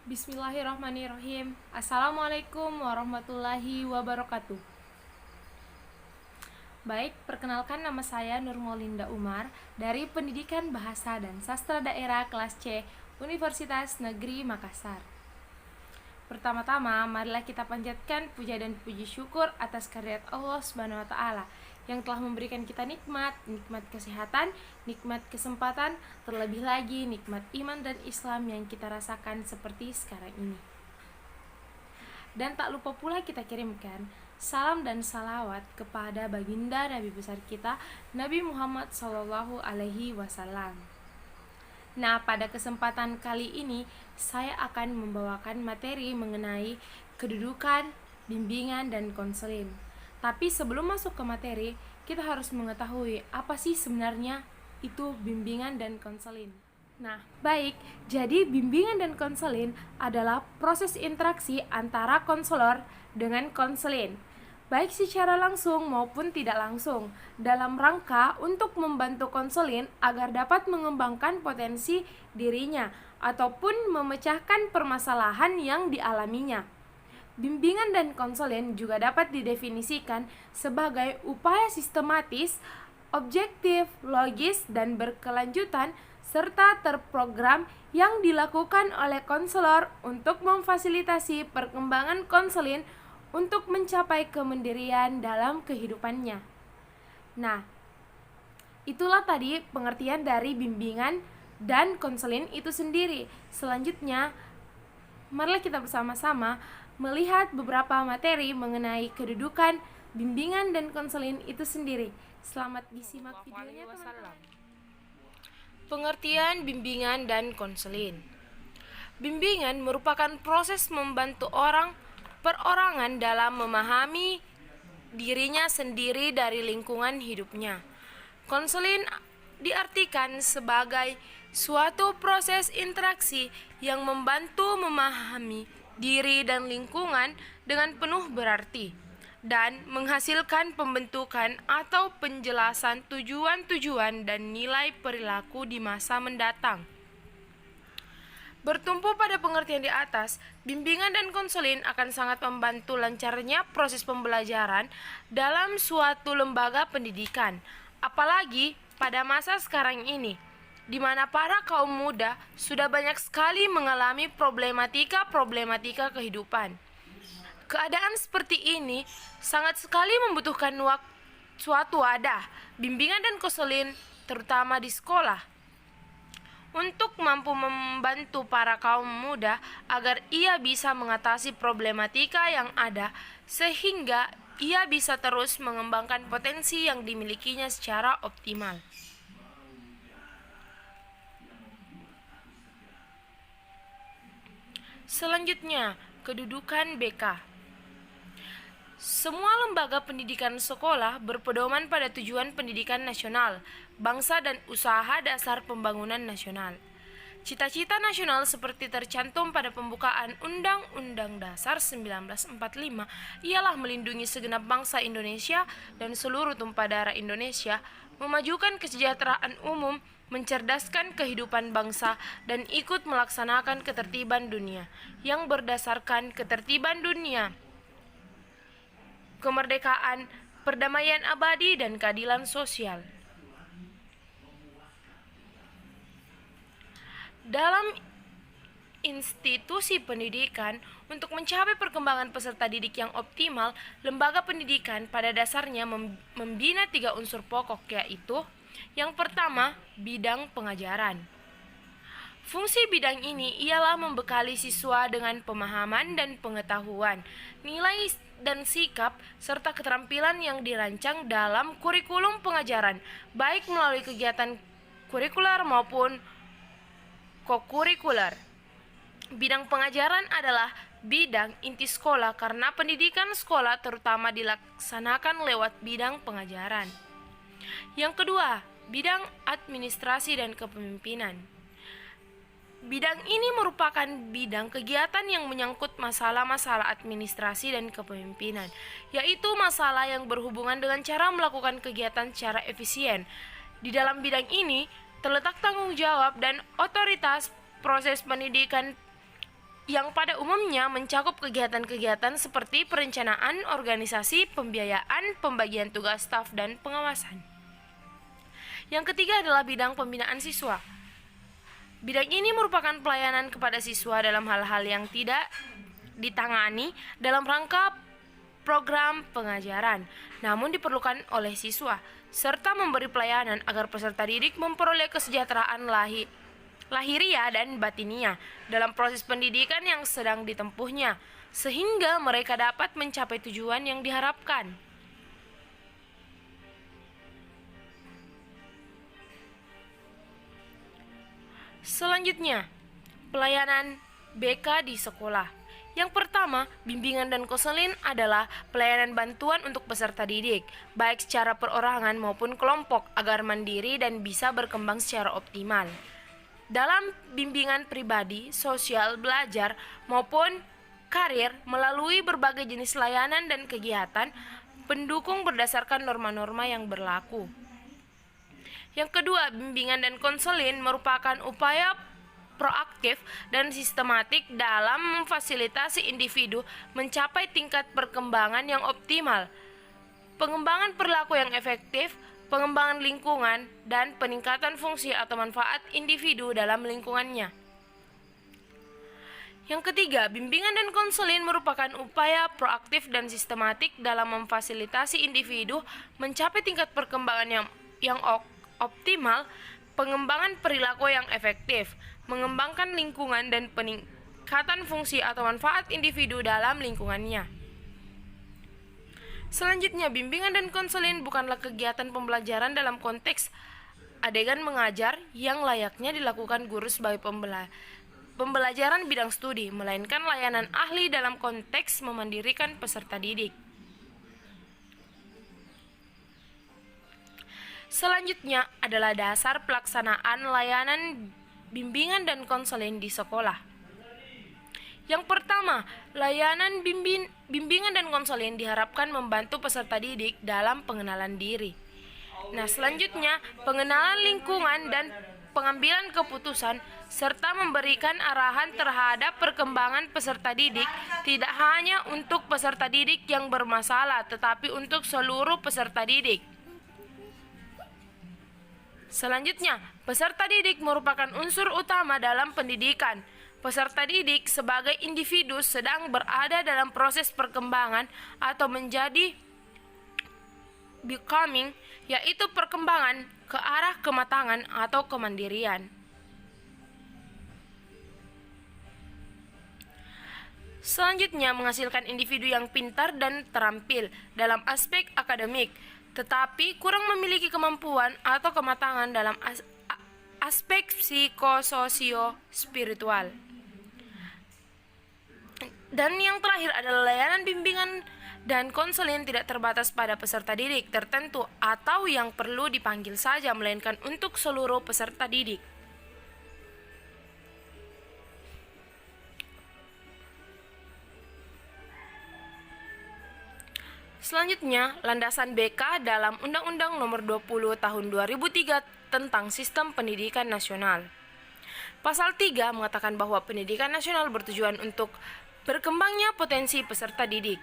Bismillahirrahmanirrahim. Assalamualaikum warahmatullahi wabarakatuh. Baik, perkenalkan nama saya Nurmolinda Umar dari Pendidikan Bahasa dan Sastra Daerah kelas C Universitas Negeri Makassar. Pertama-tama, marilah kita panjatkan puja dan puji syukur atas karunia Allah Subhanahu wa taala yang telah memberikan kita nikmat kesehatan, nikmat kesempatan, terlebih lagi nikmat iman dan Islam yang kita rasakan seperti sekarang ini. Dan tak lupa pula kita kirimkan salam dan salawat kepada baginda Nabi besar kita, Nabi Muhammad SAW. Nah, pada kesempatan kali ini saya akan membawakan materi mengenai kedudukan, bimbingan, dan konseling. Tapi sebelum masuk ke materi, kita harus mengetahui apa sih sebenarnya itu bimbingan dan konseling. Nah, baik, jadi bimbingan dan konseling adalah proses interaksi antara konselor dengan konselin, baik secara langsung maupun tidak langsung, dalam rangka untuk membantu konselin agar dapat mengembangkan potensi dirinya ataupun memecahkan permasalahan yang dialaminya. Bimbingan dan konseling juga dapat didefinisikan sebagai upaya sistematis, objektif, logis, dan berkelanjutan serta terprogram yang dilakukan oleh konselor untuk memfasilitasi perkembangan konselin untuk mencapai kemandirian dalam kehidupannya. Nah, itulah tadi pengertian dari bimbingan dan konselin itu sendiri. Selanjutnya, marilah kita bersama-sama melihat beberapa materi mengenai kedudukan, bimbingan, dan konseling itu sendiri. Selamat disimak videonya, teman-teman. Pengertian bimbingan dan konseling. Bimbingan merupakan proses membantu perorangan dalam memahami dirinya sendiri dari lingkungan hidupnya. Konseling diartikan sebagai suatu proses interaksi yang membantu memahami diri dan lingkungan dengan penuh berarti dan menghasilkan pembentukan atau penjelasan tujuan-tujuan dan nilai perilaku di masa mendatang. Bertumpu pada pengertian di atas, bimbingan dan konseling akan sangat membantu lancarnya proses pembelajaran dalam suatu lembaga pendidikan, apalagi pada masa sekarang ini, di mana para kaum muda sudah banyak sekali mengalami problematika kehidupan. Keadaan seperti ini sangat sekali membutuhkan suatu wadah, bimbingan dan konseling terutama di sekolah, untuk mampu membantu para kaum muda agar ia bisa mengatasi problematika yang ada sehingga ia bisa terus mengembangkan potensi yang dimilikinya secara optimal. Selanjutnya, kedudukan BK. Semua lembaga pendidikan sekolah berpedoman pada tujuan pendidikan nasional, bangsa dan usaha dasar pembangunan nasional. Cita-cita nasional seperti tercantum pada pembukaan Undang-Undang Dasar 1945 ialah melindungi segenap bangsa Indonesia dan seluruh tumpah darah Indonesia, memajukan kesejahteraan umum, mencerdaskan kehidupan bangsa, dan ikut melaksanakan ketertiban dunia yang berdasarkan ketertiban dunia, kemerdekaan, perdamaian abadi, dan keadilan sosial. Dalam institusi pendidikan, untuk mencapai perkembangan peserta didik yang optimal, lembaga pendidikan pada dasarnya membina 3 unsur pokok, yaitu yang pertama, bidang pengajaran. Fungsi bidang ini ialah membekali siswa dengan pemahaman dan pengetahuan, nilai dan sikap, serta keterampilan yang dirancang dalam kurikulum pengajaran, baik melalui kegiatan kurikuler maupun kokurikuler. Bidang pengajaran adalah bidang inti sekolah karena pendidikan sekolah terutama dilaksanakan lewat bidang pengajaran. Yang kedua, bidang administrasi dan kepemimpinan. Bidang ini merupakan bidang kegiatan yang menyangkut masalah-masalah administrasi dan kepemimpinan, yaitu masalah yang berhubungan dengan cara melakukan kegiatan secara efisien. Di dalam bidang ini terletak tanggung jawab dan otoritas proses pendidikan yang pada umumnya mencakup kegiatan-kegiatan seperti perencanaan, organisasi, pembiayaan, pembagian tugas staf, dan pengawasan. Yang ketiga adalah bidang pembinaan siswa. Bidang ini merupakan pelayanan kepada siswa dalam hal-hal yang tidak ditangani dalam rangka program pengajaran, namun diperlukan oleh siswa, serta memberi pelayanan agar peserta didik memperoleh kesejahteraan lahiriah dan batiniah dalam proses pendidikan yang sedang ditempuhnya, sehingga mereka dapat mencapai tujuan yang diharapkan. Selanjutnya, pelayanan BK di sekolah. Yang pertama, bimbingan dan konseling adalah pelayanan bantuan untuk peserta didik, baik secara perorangan maupun kelompok, agar mandiri dan bisa berkembang secara optimal. Dalam bimbingan pribadi, sosial, belajar, maupun karir melalui berbagai jenis layanan dan kegiatan pendukung berdasarkan norma-norma yang berlaku. Yang kedua, bimbingan dan konseling merupakan upaya proaktif dan sistematik dalam memfasilitasi individu mencapai tingkat perkembangan yang optimal, pengembangan perilaku yang efektif, pengembangan lingkungan, dan peningkatan fungsi atau manfaat individu dalam lingkungannya. Yang ketiga, bimbingan dan konseling merupakan upaya proaktif dan sistematik dalam memfasilitasi individu mencapai tingkat perkembangan yang optimal, pengembangan perilaku yang efektif, mengembangkan lingkungan, dan peningkatan fungsi atau manfaat individu dalam lingkungannya. Selanjutnya, bimbingan dan konseling bukanlah kegiatan pembelajaran dalam konteks adegan mengajar yang layaknya dilakukan guru sebagai pembelajaran bidang studi, melainkan layanan ahli dalam konteks memandirikan peserta didik. Selanjutnya adalah dasar pelaksanaan layanan bimbingan dan konseling di sekolah. Yang pertama, layanan bimbingan dan konseling diharapkan membantu peserta didik dalam pengenalan diri. Nah, selanjutnya, pengenalan lingkungan dan pengambilan keputusan serta memberikan arahan terhadap perkembangan peserta didik tidak hanya untuk peserta didik yang bermasalah, tetapi untuk seluruh peserta didik. Selanjutnya, peserta didik merupakan unsur utama dalam pendidikan. Peserta didik sebagai individu sedang berada dalam proses perkembangan atau menjadi becoming, yaitu perkembangan ke arah kematangan atau kemandirian. Selanjutnya, menghasilkan individu yang pintar dan terampil dalam aspek akademik, tetapi kurang memiliki kemampuan atau kematangan dalam aspek psikososio-spiritual. Dan yang terakhir adalah layanan bimbingan dan konseling tidak terbatas pada peserta didik tertentu atau yang perlu dipanggil saja, melainkan untuk seluruh peserta didik. Selanjutnya, landasan BK dalam Undang-Undang Nomor 20 Tahun 2003 tentang Sistem Pendidikan Nasional. Pasal 3 mengatakan bahwa pendidikan nasional bertujuan untuk berkembangnya potensi peserta didik.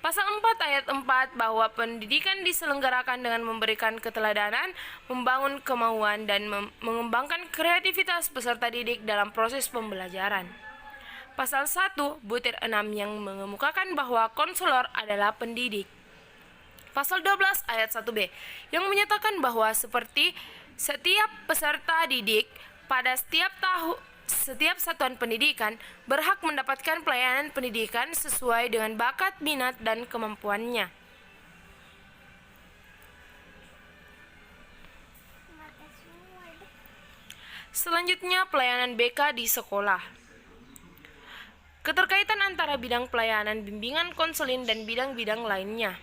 Pasal 4 ayat 4 bahwa pendidikan diselenggarakan dengan memberikan keteladanan, membangun kemauan, dan mengembangkan kreativitas peserta didik dalam proses pembelajaran. Pasal 1 butir 6 yang mengemukakan bahwa konselor adalah pendidik. Pasal 12 ayat 1b yang menyatakan bahwa seperti setiap peserta didik pada setiap satuan pendidikan berhak mendapatkan pelayanan pendidikan sesuai dengan bakat, minat, dan kemampuannya. Selanjutnya, pelayanan BK di sekolah. Keterkaitan antara bidang pelayanan, bimbingan, konseling, dan bidang-bidang lainnya.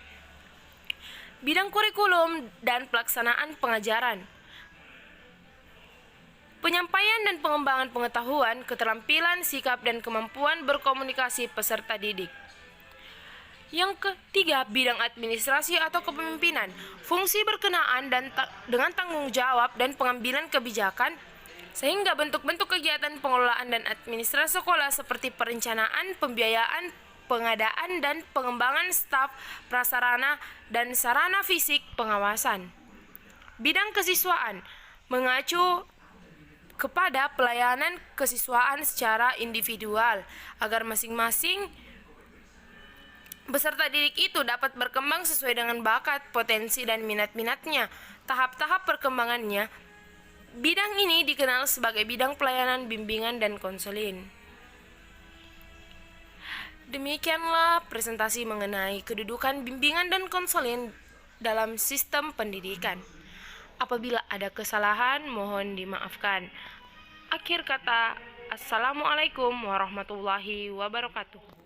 Bidang kurikulum dan pelaksanaan pengajaran. Penyampaian dan pengembangan pengetahuan, keterampilan, sikap, dan kemampuan berkomunikasi peserta didik. Yang ketiga, bidang administrasi atau kepemimpinan. Fungsi berkenaan dan dengan tanggung jawab dan pengambilan kebijakan sehingga bentuk-bentuk kegiatan pengelolaan dan administrasi sekolah seperti perencanaan, pembiayaan, pengadaan dan pengembangan staf, prasarana dan sarana fisik, pengawasan. Bidang kesiswaan mengacu kepada pelayanan kesiswaan secara individual agar masing-masing peserta didik itu dapat berkembang sesuai dengan bakat, potensi, dan minat-minatnya. Tahap-tahap perkembangannya, bidang ini dikenal sebagai bidang pelayanan, bimbingan, dan konseling. Demikianlah presentasi mengenai kedudukan bimbingan dan konseling dalam sistem pendidikan. Apabila ada kesalahan, mohon dimaafkan. Akhir kata, Assalamualaikum warahmatullahi wabarakatuh.